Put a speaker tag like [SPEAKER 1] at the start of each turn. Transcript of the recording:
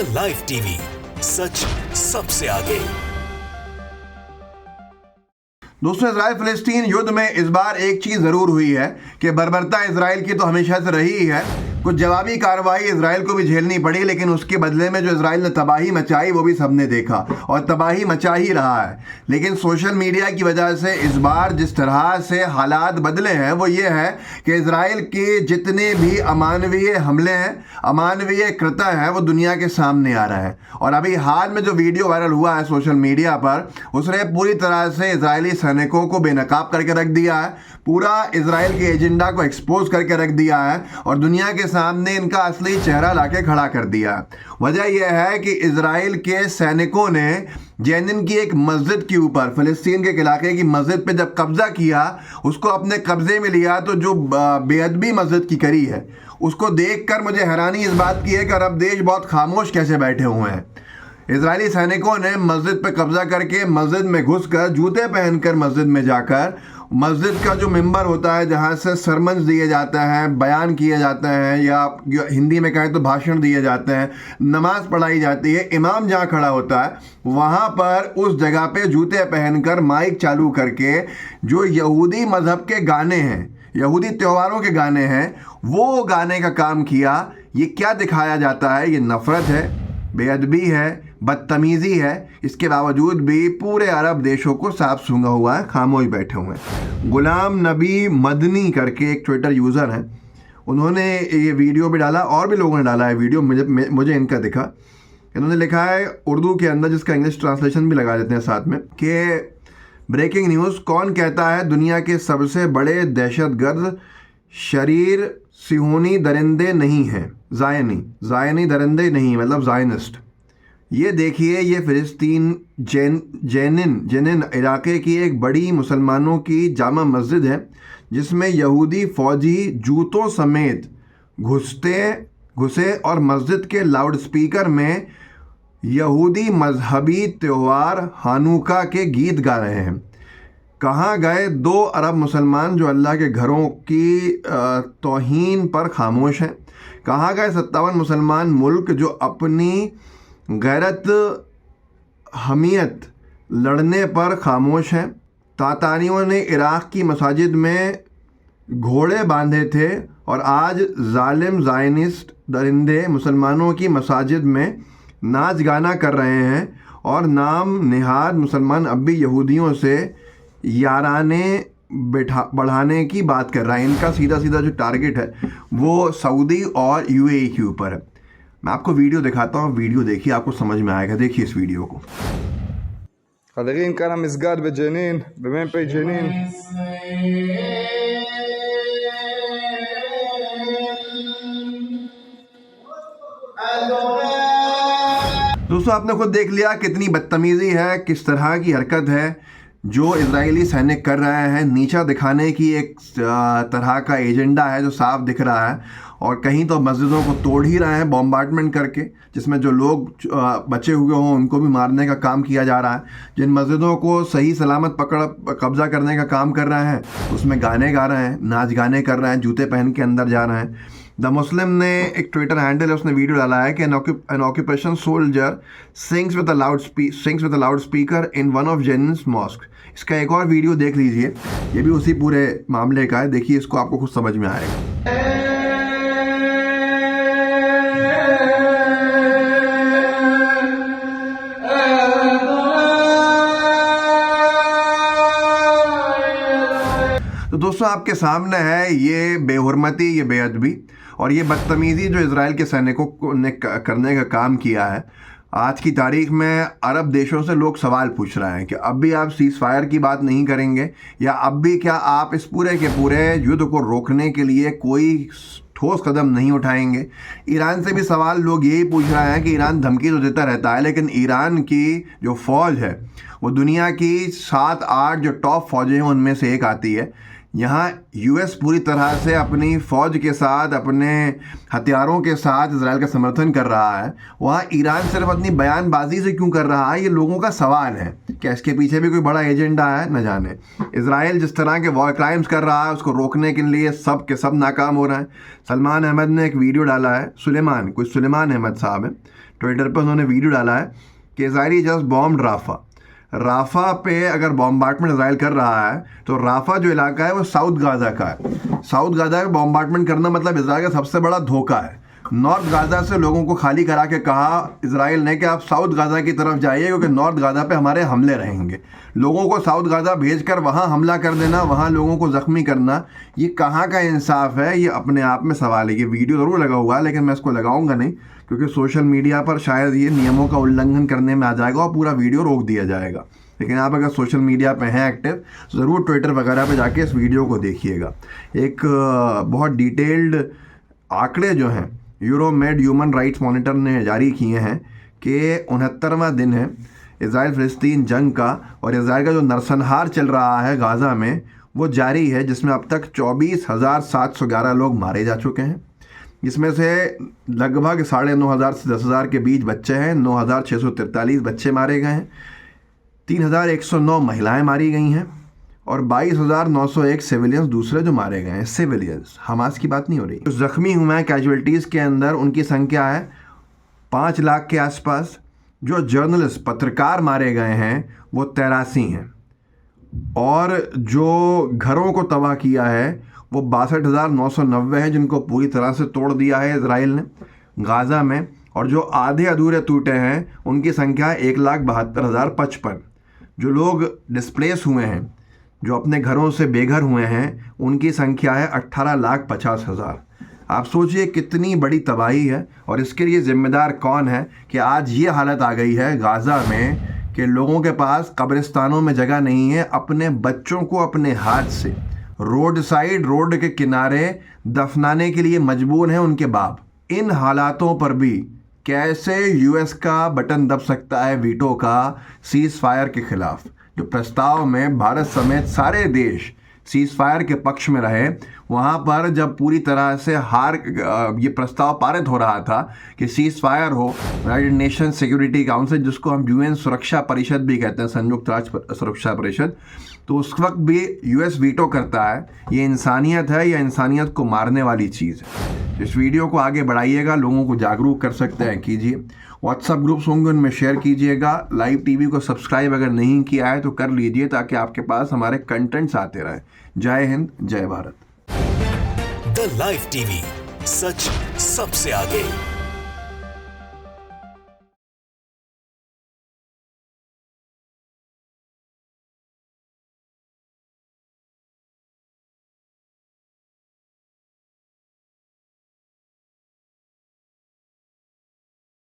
[SPEAKER 1] The live TV, सच सबसे आगे।
[SPEAKER 2] दोस्तों, इजराइल फिलिस्तीन युद्ध में इस बार एक चीज जरूर हुई है कि बर्बरता इजराइल की तो हमेशा से रही ही है। कुछ जवाबी कार्रवाई इजराइल को भी झेलनी पड़ी, लेकिन उसके बदले में जो इजराइल ने तबाही मचाई वो भी सबने देखा और तबाही मचा ही रहा है। लेकिन सोशल मीडिया की वजह से इस बार जिस तरह से हालात बदले हैं वो ये है कि इजराइल के जितने भी अमानवीय हमले हैं, अमानवीय कृत्य है, वो दुनिया के सामने आ रहा है। और अभी हाल में जो वीडियो वायरल हुआ है सोशल मीडिया पर, उसने पूरी तरह से इजरायली सैनिकों को बेनकाब करके रख दिया है, पूरा इजराइल के एजेंडा को एक्सपोज करके रख दिया है और दुनिया के सामने इनका असली चेहरा लाके खड़ा कर दिया है। वजह यह है कि इजराइल के सैनिकों ने जेनिन की एक मस्जिद के ऊपर, फिलिस्तीन के इलाके की मस्जिद पे जब कब्जा किया, उसको अपने कब्जे में लिया, तो जो बेअदबी मस्जिद की करी है उसको देखकर मुझे हैरानी इस बात की है कि अरब देश बहुत खामोश कैसे बैठे हुए हैं। इजरायली सैनिकों ने मस्जिद पर कब्जा करके मस्जिद में घुसकर, जूते पहनकर मस्जिद में जाकर, मस्जिद का जो मिंबर होता है जहाँ से सरमन्स दिए जाते हैं, बयान किए जाते हैं, या हिंदी में कहें तो भाषण दिए जाते हैं, नमाज पढ़ाई जाती है, इमाम जहाँ खड़ा होता है वहाँ पर उस जगह पे जूते पहनकर माइक चालू करके जो यहूदी मज़हब के गाने हैं, यहूदी त्योहारों के गाने हैं, वो गाने का काम किया। ये क्या दिखाया जाता है? ये नफ़रत है, बेअदबी है, बदतमीज़ी है। इसके बावजूद भी पूरे अरब देशों को साफ सूंघा हुआ है, खामोश बैठे हुए हैं। गुलाम नबी मदनी करके एक ट्विटर यूज़र हैं, उन्होंने ये वीडियो भी डाला और भी लोगों ने डाला है वीडियो, मुझे इनका दिखा। इन्होंने लिखा है उर्दू के अंदर, जिसका इंग्लिश ट्रांसलेशन भी लगा देते हैं साथ में, कि ब्रेकिंग न्यूज़, कौन कहता है दुनिया के सबसे बड़े दहशतगर्द शरीर सिहोनी दरिंदे नहीं हैं, ज़ायनी दरिंदे नहीं, मतलब ज़ायनिस्ट। ये देखिए, ये फ़िलिस्तीन जेनिन इलाके की एक बड़ी मुसलमानों की जामा मस्जिद है जिसमें यहूदी फ़ौजी जूतों समेत घुसे और मस्जिद के लाउड स्पीकर में यहूदी मजहबी त्यौहार हानुका के गीत गा रहे हैं। कहाँ गए 2 अरब मुसलमान जो अल्लाह के घरों की तौहीन पर खामोश हैं? कहाँ गए 57 मुसलमान मुल्क जो अपनी गैरत हमियत लड़ने पर खामोश हैं? तातारियों ने इराक़ की मसाजिद में घोड़े बांधे थे और आज जालिम ज़ायनिस्ट दरिंदे मुसलमानों की मसाजिद में नाच गाना कर रहे हैं और नाम निहाद मुसलमान अब भी यहूदियों से याराने बढ़ाने की बात कर रहा है। इनका सीधा सीधा जो टारगेट है वो सऊदी और यूएई के ऊपर है। मैं आपको वीडियो दिखाता हूँ, वीडियो देखिए, आपको समझ में आएगा। देखिए इस वीडियो को।
[SPEAKER 3] חברים, כאן המסגד בג'נין, במ"פ ג'נין.
[SPEAKER 2] दोस्तों, आपने खुद देख लिया कितनी बदतमीज़ी है, किस तरह की हरकत है जो इजरायली सैनिक कर रहे हैं। नीचा दिखाने की एक तरह का एजेंडा है जो साफ दिख रहा है, और कहीं तो मस्जिदों को तोड़ ही रहे हैं बॉम्बार्डमेंट करके, जिसमें जो लोग बचे हुए हों उनको भी मारने का काम किया जा रहा है। जिन मस्जिदों को सही सलामत कब्जा करने का काम कर रहे हैं उसमें गाने गा रहे हैं, नाच गाने कर रहे हैं, जूते पहन के अंदर जा रहे हैं। द मुस्लिम ने एक ट्विटर हैंडल है, उसने वीडियो डाला है कि an occupation soldier sings with a loud speaker in one of Jenin's mosque. इसका एक और वीडियो देख लीजिए, ये भी उसी पूरे मामले का है। देखिए इसको, आपको खुद समझ में आएगा। तो दोस्तों, आपके सामने है ये बेहुरमती, ये बेअदबी और ये बदतमीज़ी जो इजराइल के सैनिकों ने करने का काम किया है। आज की तारीख में अरब देशों से लोग सवाल पूछ रहे हैं कि अब भी आप सीज़ फायर की बात नहीं करेंगे, या अब भी क्या आप इस पूरे के पूरे युद्ध को रोकने के लिए कोई ठोस कदम नहीं उठाएंगे। ईरान से भी सवाल लोग यही पूछ रहे हैं कि ईरान धमकी तो देता रहता है, लेकिन ईरान की जो फ़ौज है वो दुनिया की 7-8 जो टॉप फ़ौजें हैं उनमें से एक आती है। यहाँ यूएस पूरी तरह से अपनी फ़ौज के साथ, अपने हथियारों के साथ इजराइल का समर्थन कर रहा है, वहाँ ईरान सिर्फ अपनी बयानबाजी से क्यों कर रहा है, ये लोगों का सवाल है। क्या इसके पीछे भी कोई बड़ा एजेंडा है, न जाने। इजराइल जिस तरह के वॉर क्राइम्स कर रहा है, उसको रोकने के लिए सब के सब नाकाम हो रहे हैं। सलमान अहमद ने एक वीडियो डाला है, सुलेमान अहमद साहब है, ट्विटर पर उन्होंने वीडियो डाला है कि इजराइली जस्ट बॉम्ब राफा पे अगर बॉम्बार्टमेंट इजराइल कर रहा है तो राफा जो इलाका है वो साउथ गाज़ा का है। साउथ गाज़ा में बॉम्बार्टमेंट करना मतलब इजराइल का सबसे बड़ा धोखा है। नॉर्थ गाज़ा से लोगों को खाली करा के कहा इजराइल ने कि आप साउथ गाज़ा की तरफ जाइए क्योंकि नॉर्थ गाज़ा पे हमारे हमले रहेंगे। लोगों को साउथ गाज़ा भेजकर वहाँ हमला कर देना, वहाँ लोगों को ज़ख्मी करना, ये कहाँ का इंसाफ है, ये अपने आप में सवाल है। ये वीडियो ज़रूर लगा हुआ है लेकिन मैं इसको लगाऊंगा नहीं क्योंकि सोशल मीडिया पर शायद ये नियमों का उल्लंघन करने में आ जाएगा और पूरा वीडियो रोक दिया जाएगा। लेकिन आप अगर सोशल मीडिया पे हैं एक्टिव तो ज़रूर ट्विटर वगैरह पे जाके इस वीडियो को देखिएगा। एक बहुत डिटेल्ड आंकड़े जो हैं यूरोमेड ह्यूमन राइट्स मॉनिटर ने जारी किए हैं कि 69वां दिन है इजराइल फ़लस्तीन जंग का, और इजराइल का जो नरसंहार चल रहा है गाज़ा में वो जारी है, जिसमें अब तक 24,711 लोग मारे जा चुके हैं। इसमें से लगभग 9,500 से 10,000 के बीच बच्चे हैं, 9,643 बच्चे मारे गए हैं, 3,109 महिलाएं मारी गई हैं और 22,901 सिविलियंस दूसरे जो मारे गए हैं, सिविलियंस, हमास की बात नहीं हो रही। जो ज़ख्मी हुए हैं कैजुअल्टीज़ के अंदर उनकी संख्या है 5 लाख के आसपास। जो जर्नलिस्ट पत्रकार मारे गए हैं वो 83 हैं और जो घरों को तबाह किया है वो 62,990 हैं जिनको पूरी तरह से तोड़ दिया है इजराइल ने गाज़ा में, और जो आधे अधूरे टूटे हैं उनकी संख्या 1,72,055। जो लोग डिस्प्लेस हुए हैं, जो अपने घरों से बेघर हुए हैं, उनकी संख्या है 18,50,000। आप सोचिए कितनी बड़ी तबाही है। और इसके लिए ज़िम्मेदार कौन है कि आज ये हालत आ गई है गाज़ा में कि लोगों के पास कब्रिस्तानों में जगह नहीं है, अपने बच्चों को अपने हाथ से रोड के किनारे दफनाने के लिए मजबूर हैं उनके बाप। इन हालातों पर भी कैसे यूएस का बटन दब सकता है वीटो का सीज़ फायर के खिलाफ, जो प्रस्ताव में भारत समेत सारे देश सीज़ फायर के पक्ष में रहे। वहाँ पर जब पूरी तरह से ये प्रस्ताव पारित हो रहा था कि सीज़ फायर हो, यूनाइटेड नेशन सिक्योरिटी काउंसिल, जिसको हम यूएन सुरक्षा परिषद भी कहते हैं, संयुक्त राष्ट्र सुरक्षा परिषद, तो उस वक्त भी यूएस वीटो करता है। ये इंसानियत है या इंसानियत को मारने वाली चीज़ है। इस वीडियो को आगे बढ़ाइएगा, लोगों को जागरूक कर सकते हैं, कीजिए। व्हाट्सएप ग्रुप्स होंगे उनमें शेयर कीजिएगा। लाइव टीवी को सब्सक्राइब अगर नहीं किया है तो कर लीजिए ताकि आपके पास हमारे कंटेंट्स आते रहे। जय हिंद, जय भारत।
[SPEAKER 1] द लाइव टीवी, सच सबसे आगे।